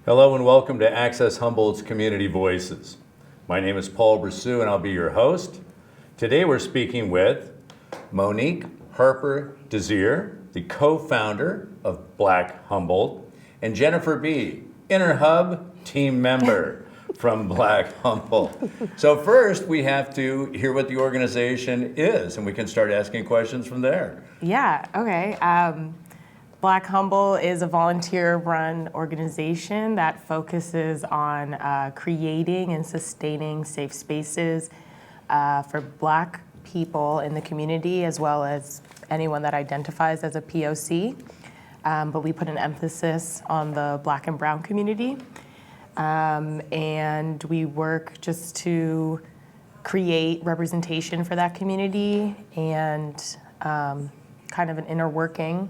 Hello and welcome to Access Humboldt's Community Voices. My name is Paul Bressoud and I'll be your host. Today we're speaking with Monique Harper-Desir, the co-founder of Black Humboldt, and Jennifer B., Inner Hub team member from Black Humboldt. So first we have to hear what the organization is and we can start asking questions from there. Yeah, okay. Black Humboldt is a volunteer-run organization that focuses on creating and sustaining safe spaces for Black people in the community, as well as anyone that identifies as a POC. But we put an emphasis on the Black and Brown community. And we work just to create representation for that community and kind of an inner working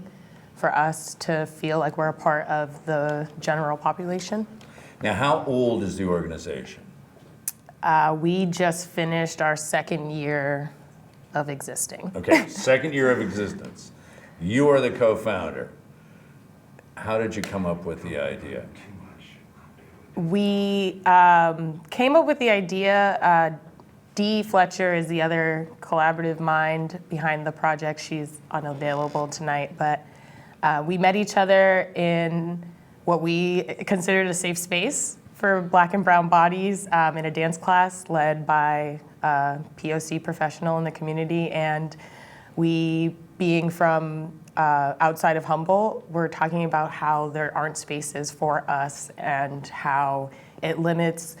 for us to feel like we're a part of the general population. Now, how old is the organization? We just finished our second year of existing. Okay, second year of existence. You are the co-founder. How did you come up with the idea? We came up with the idea. Dee Fletcher is the other collaborative mind behind the project. She's unavailable tonight, but we met each other in what we considered a safe space for Black and Brown bodies in a dance class led by a POC professional in the community. And we, being from outside of Humboldt, we're talking about how there aren't spaces for us and how it limits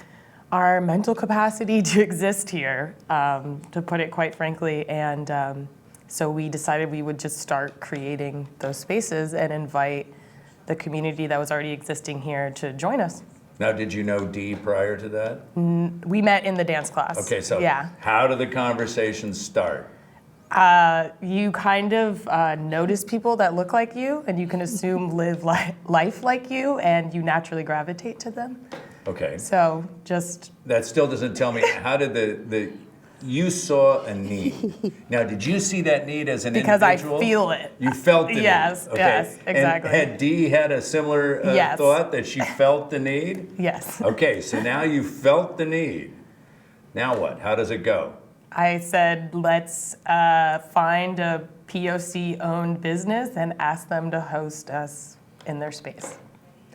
our mental capacity to exist here, to put it quite frankly. And so we decided we would just start creating those spaces and invite the community that was already existing here to join us. Now, did you know Dee prior to that? We met in the dance class. Okay, so yeah. How did the conversation start? You kind of notice people that look like you, and you can assume live life like you, and you naturally gravitate to them. Okay. So just... That still doesn't tell me, how did you saw a need. Now, did you see that need as an because individual? I feel it. You felt the Yes, need. Okay. yes, exactly. And had Dee had a similar Yes. thought that she felt the need? Yes. Okay, so now you felt the need. Now what? How does it go? I said, let's find a POC-owned business and ask them to host us in their space.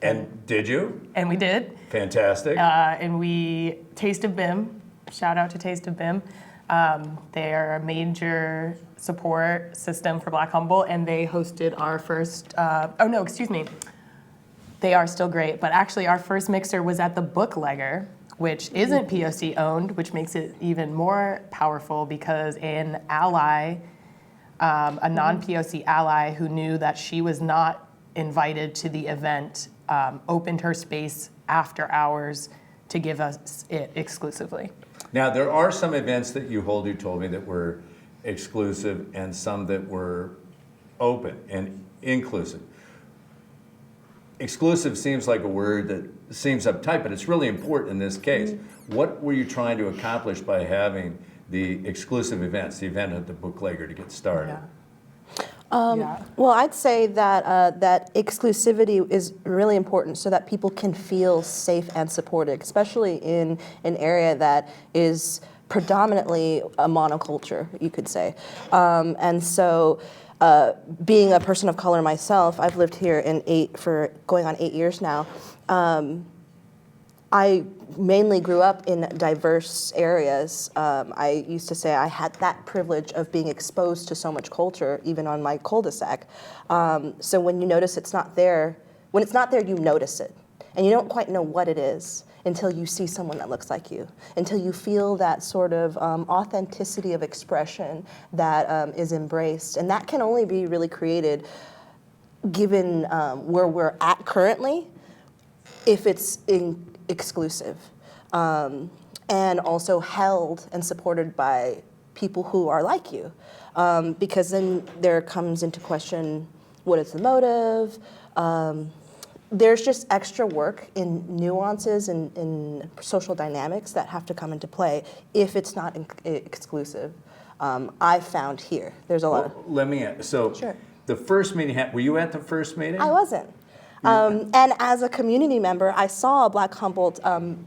And did you? And we did. Fantastic. And we, Taste of BIM, shout out to Taste of BIM. They are a major support system for Black Humboldt, and they hosted our first, they are still great, but actually our first mixer was at the Booklegger, which isn't POC owned, which makes it even more powerful because an ally, a non-POC ally who knew that she was not invited to the event, opened her space after hours to give us it exclusively. Now, there are some events that you hold, you told me, that were exclusive and some that were open and inclusive. Exclusive seems like a word that seems uptight, but it's really important in this case. What were you trying to accomplish by having the exclusive events, the event at the Booklegger to get started? Well, I'd say that that exclusivity is really important so that people can feel safe and supported, especially in an area that is predominantly a monoculture, you could say. And so being a person of color myself, I've lived here for going on 8 years now. I mainly grew up in diverse areas. I used to say I had that privilege of being exposed to so much culture, even on my cul-de-sac. So when you notice it's not there, when it's not there, you notice it. And you don't quite know what it is until you see someone that looks like you, until you feel that sort of authenticity of expression that is embraced. And that can only be really created given where we're at currently, if it's exclusive, and also held and supported by people who are like you. Because then there comes into question, what is the motive? There's just extra work in nuances and in social dynamics that have to come into play if it's not exclusive. I've found here, there's a lot of... Let me ask, so Sure. the first meeting, were you at the first meeting? I wasn't. And as a community member, I saw Black Humboldt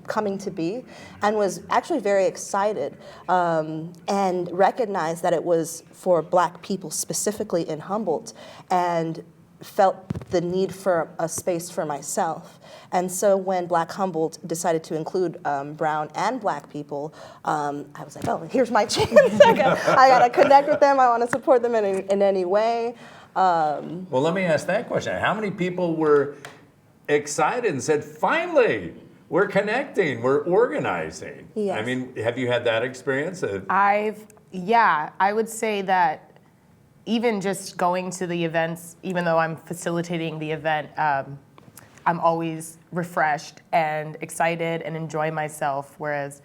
coming to be and was actually very excited and recognized that it was for Black people specifically in Humboldt, and felt the need for a space for myself. And so when Black Humboldt decided to include brown and Black people, I was like, oh, here's my chance. I gotta connect with them. I want to support them in any way. Well, let me ask that question. How many people were excited and said, finally, we're connecting, we're organizing? Yes. I mean, have you had that experience? I would say that even just going to the events, even though I'm facilitating the event, I'm always refreshed and excited and enjoy myself, whereas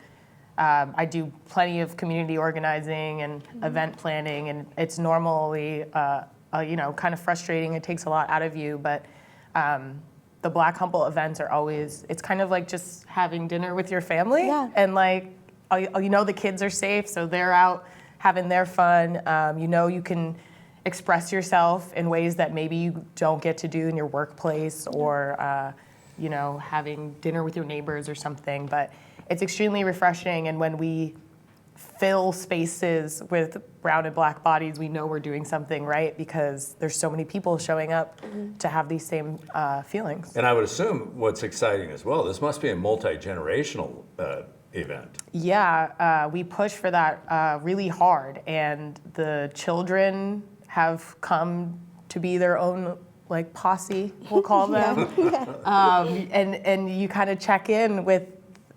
I do plenty of community organizing and event planning, and it's normally kind of frustrating. It takes a lot out of you, but the Black Humboldt events are always, it's kind of like just having dinner with your family. Yeah. And like, the kids are safe, so they're out having their fun. You can express yourself in ways that maybe you don't get to do in your workplace, or having dinner with your neighbors or something. But it's extremely refreshing, and when we fill spaces with brown and Black bodies, we know we're doing something right, because there's so many people showing up to have these same feelings. And I would assume what's exciting as well, this must be a multi-generational event. Yeah, we push for that really hard, and the children have come to be their own like posse, we'll call them. And you kind of check in with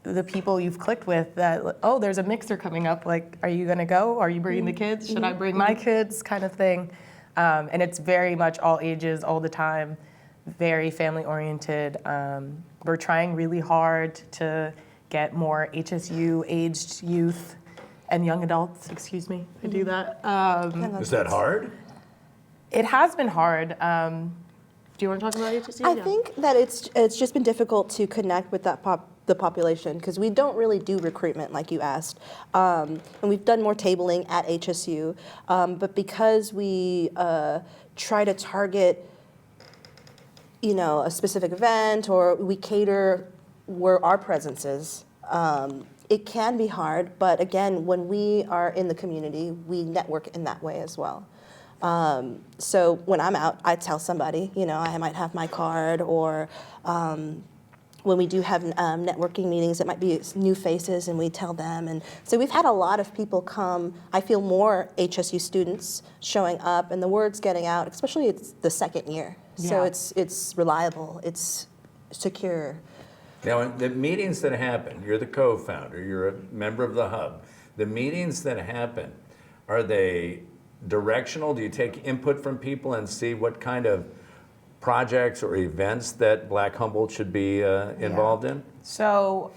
the people you've clicked with that, oh, there's a mixer coming up, like, are you gonna go? Are you bringing the kids? Should I bring my kids? Kind of thing. And it's very much all ages, all the time, very family oriented. We're trying really hard to get more HSU aged youth and young adults, excuse me, I do that. Is that hard? It has been hard. Do you want to talk about HSU? I think that it's just been difficult to connect with the population, because we don't really do recruitment like you asked. And we've done more tabling at HSU, but because we try to target a specific event, or we cater where our presence is, it can be hard. But again, when we are in the community, we network in that way as well. So when I'm out, I tell somebody, I might have my card, or when we do have networking meetings, it might be new faces, and we tell them. And so we've had a lot of people come. I feel more HSU students showing up, and the word's getting out, especially it's the second year. So Yeah. it's reliable, it's secure. Now, the meetings that happen, you're the co-founder, you're a member of the hub. The meetings that happen, are they directional? Do you take input from people and see what kind of projects or events that Black Humboldt should be involved in? So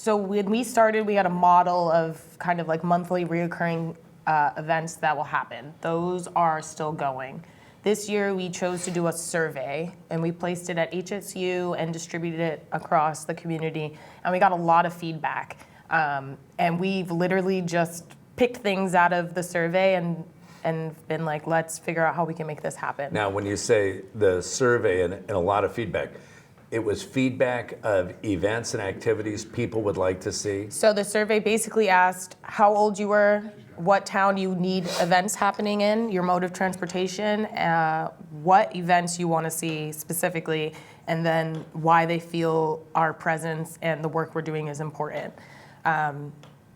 when we started, we had a model of kind of like monthly reoccurring events that will happen. Those are still going. This year, we chose to do a survey, and we placed it at HSU and distributed it across the community, and we got a lot of feedback. And we've literally just picked things out of the survey and been like, let's figure out how we can make this happen. Now, when you say the survey and a lot of feedback, it was feedback of events and activities people would like to see? So the survey basically asked how old you were, what town you need events happening in, your mode of transportation, what events you want to see specifically, and then why they feel our presence and the work we're doing is important.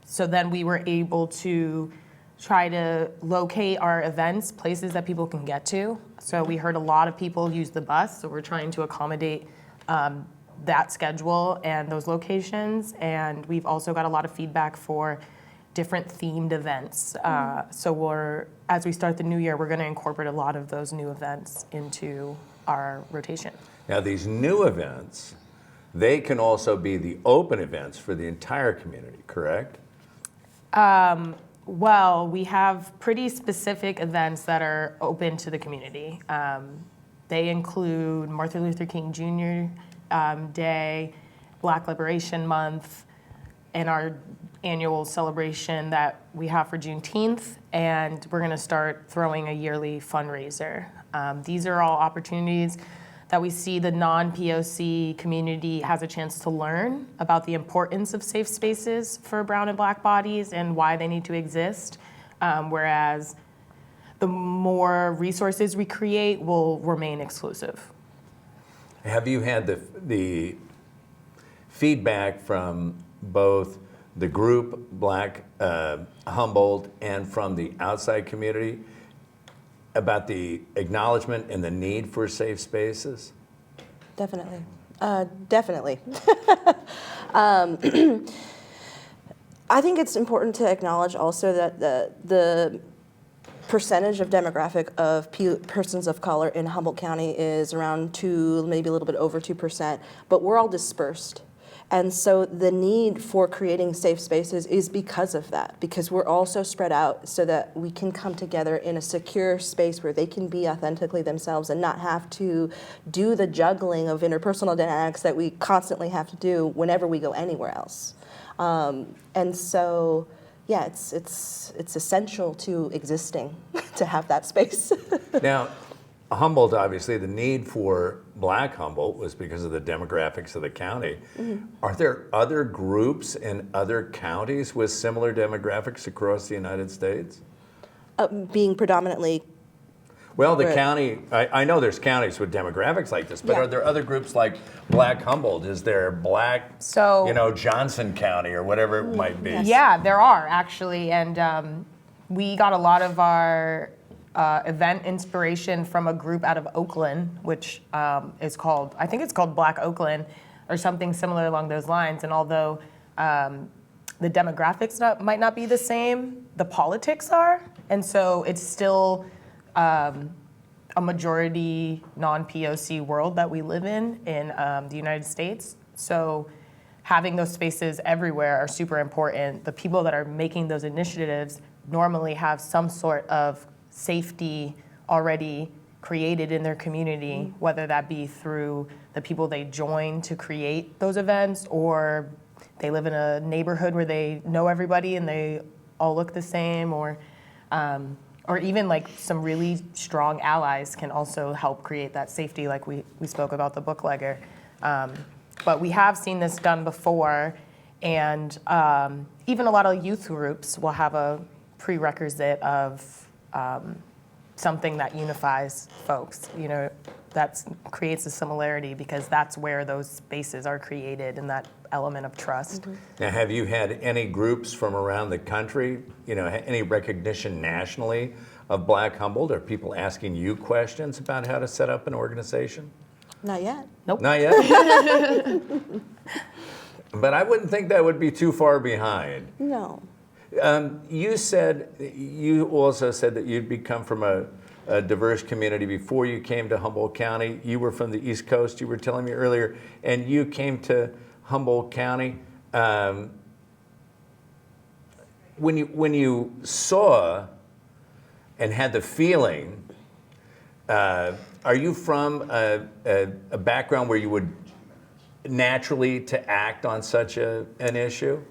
So then we were able to try to locate our events, places that people can get to. So we heard a lot of people use the bus, so we're trying to accommodate that schedule and those locations. And we've also got a lot of feedback for different themed events. So as we start the new year, we're going to incorporate a lot of those new events into our rotation. Now, these new events, they can also be the open events for the entire community, correct? Well, we have pretty specific events that are open to the community. They include Martin Luther King Jr. Day, Black Liberation Month, and our annual celebration that we have for Juneteenth, and we're going to start throwing a yearly fundraiser. These are all opportunities that we see the non-POC community has a chance to learn about the importance of safe spaces for brown and black bodies and why they need to exist, whereas the more resources we create will remain exclusive. Have you had the feedback from both the group Black Humboldt and from the outside community about the acknowledgement and the need for safe spaces? Definitely. Definitely. I think it's important to acknowledge also that the percentage of demographic of persons of color in Humboldt County is around 2, maybe a little bit over 2%, but we're all dispersed. And so the need for creating safe spaces is because of that, because we're all so spread out so that we can come together in a secure space where they can be authentically themselves and not have to do the juggling of interpersonal dynamics that we constantly have to do whenever we go anywhere else. And so, yeah, it's essential to existing to have that space. Now, Humboldt, obviously, the need for Black Humboldt was because of the demographics of the county. Mm-hmm. Are there other groups in other counties with similar demographics across the United States? Being predominantly. Well, the county, I know there's counties with demographics like this, but Yeah. are there other groups like Black Humboldt? Is there Black, Johnson County or whatever it might be? Yeah, there are actually, and we got a lot of our event inspiration from a group out of Oakland, which is called, I think it's called Black Oakland or something similar along those lines. And although the demographics might not be the same, the politics are. And so it's still a majority non-POC world that we live in the United States. So having those spaces everywhere are super important. The people that are making those initiatives normally have some sort of safety already created in their community, whether that be through the people they join to create those events, or they live in a neighborhood where they know everybody and they all look the same, or even like some really strong allies can also help create that safety, like we spoke about the booklegger. But we have seen this done before, and even a lot of youth groups will have a prerequisite of something that unifies folks, that creates a similarity, because that's where those spaces are created and that element of trust. Mm-hmm. Now, have you had any groups from around the country, any recognition nationally of Black Humboldt? Are people asking you questions about how to set up an organization? Not yet. Nope. Not yet? But I wouldn't think that would be too far behind. No. You also said that you'd come from a diverse community before you came to Humboldt County. You were from the East Coast, you were telling me earlier, and you came to Humboldt County. When you saw and had the feeling, are you from a background where you would naturally to act on such an issue?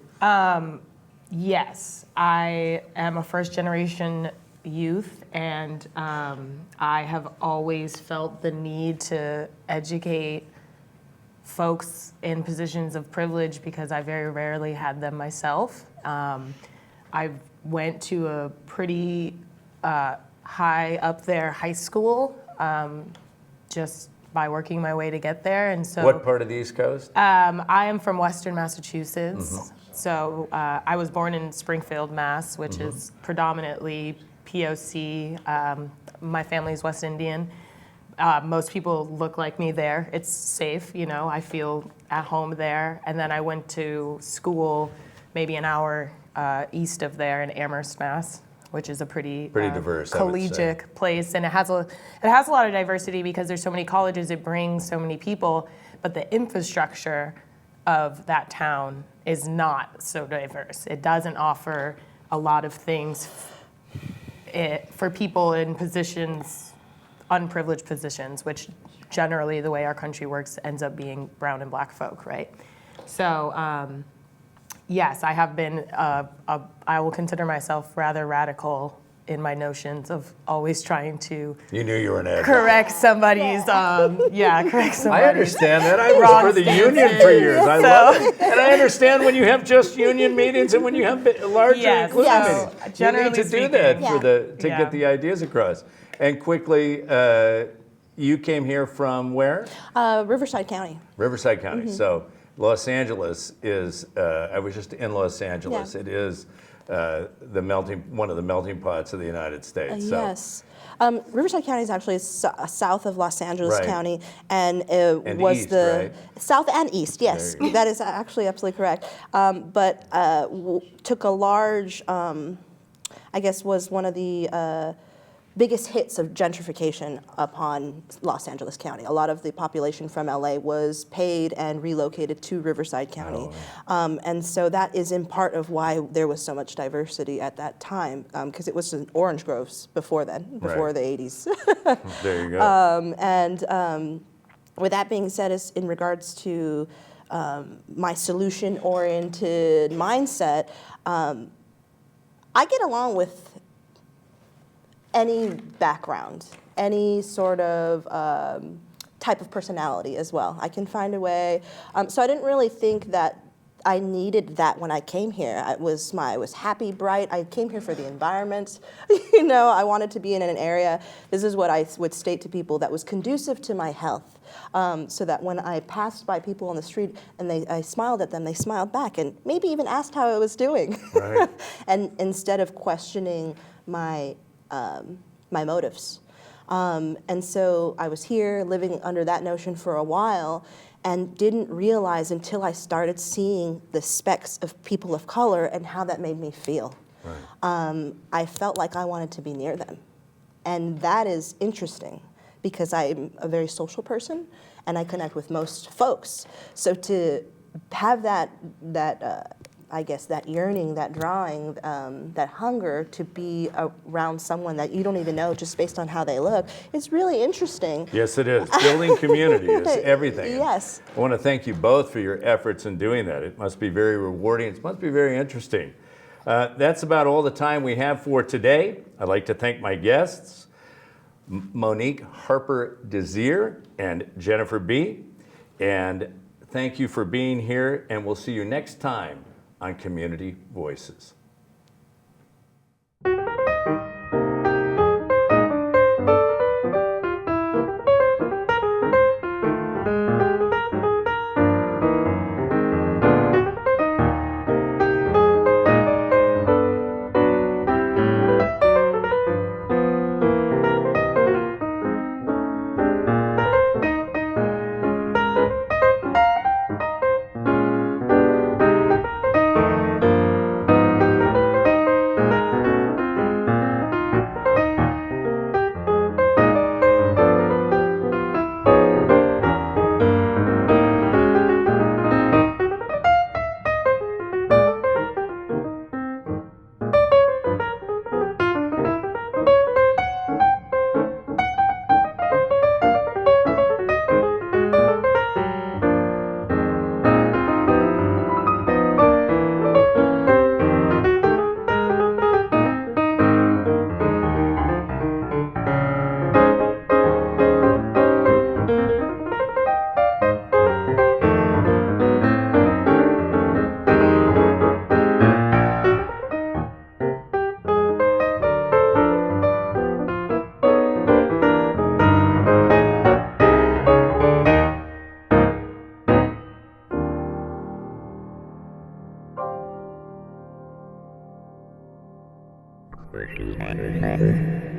Yes, I am a first-generation youth, and I have always felt the need to educate folks in positions of privilege because I very rarely had them myself. I went to a pretty high up there high school just by working my way to get there, and so. What part of the East Coast? I am from Western Massachusetts. Mm-hmm. So I was born in Springfield, Mass, which mm-hmm. is predominantly POC. My family's West Indian. Most people look like me there. It's safe, I feel at home there. And then I went to school maybe an hour east of there in Amherst, Mass, which is a pretty diverse, collegiate place. And it has a lot of diversity because there's so many colleges, it brings so many people, but the infrastructure of that town is not so diverse. It doesn't offer a lot of things for people in positions, unprivileged positions, which generally the way our country works ends up being brown and black folk, right? So yes, I have been, I will consider myself rather radical in my notions of always trying to You knew you were an advocate. correct somebody's, correct somebody's. I understand that. I was Wrong for the stances. union for years. I love So- it. And I understand when you have just union meetings and when you have larger Yes, inclusive yes. meetings. You Generally need to do speaking. that Yeah. to Yeah. get the ideas across. And quickly, you came here from where? Riverside County. Riverside County. Mm-hmm. So Los Angeles is, I was just in Los Angeles. Yeah. It is one of the melting pots of the United States. So, Yes. Riverside County is actually south of Los Angeles Right. County, and it And was east, the right? south and east. Yes, There you go. that is actually absolutely correct. But took a large, I guess, was one of the biggest hits of gentrification upon Los Angeles County. A lot of the population from LA was paid and relocated to Riverside County. And so that is in part of why there was so much diversity at that time, because it was in orange groves before then, before Right. the 80s. there you go. And with that being said, is in regards to my solution-oriented mindset, I get along with any background, any sort of type of personality as well. I can find a way. So I didn't really think that I needed that when I came here. I was happy, bright. I came here for the environment. I wanted to be in an area. This is what I would state to people, that was conducive to my health. So that when I passed by people on the street and I smiled at them, they smiled back and maybe even asked how I was doing. Right. And instead of questioning my motives. And so I was here living under that notion for a while and didn't realize until I started seeing the specks of people of color and how that made me feel. Right. I felt like I wanted to be near them. And that is interesting because I'm a very social person and I connect with most folks. So to have that I guess that yearning, that drawing, that hunger to be around someone that you don't even know just based on how they look, is really interesting. Yes, it is. Building community is everything. Yes. I want to thank you both for your efforts in doing that. It must be very rewarding. It must be very interesting. That's about all the time we have for today. I'd like to thank my guests, Monique Harper-Desir and Jennifer B. And thank you for being here, and we'll see you next time on Community Voices. Bressoud.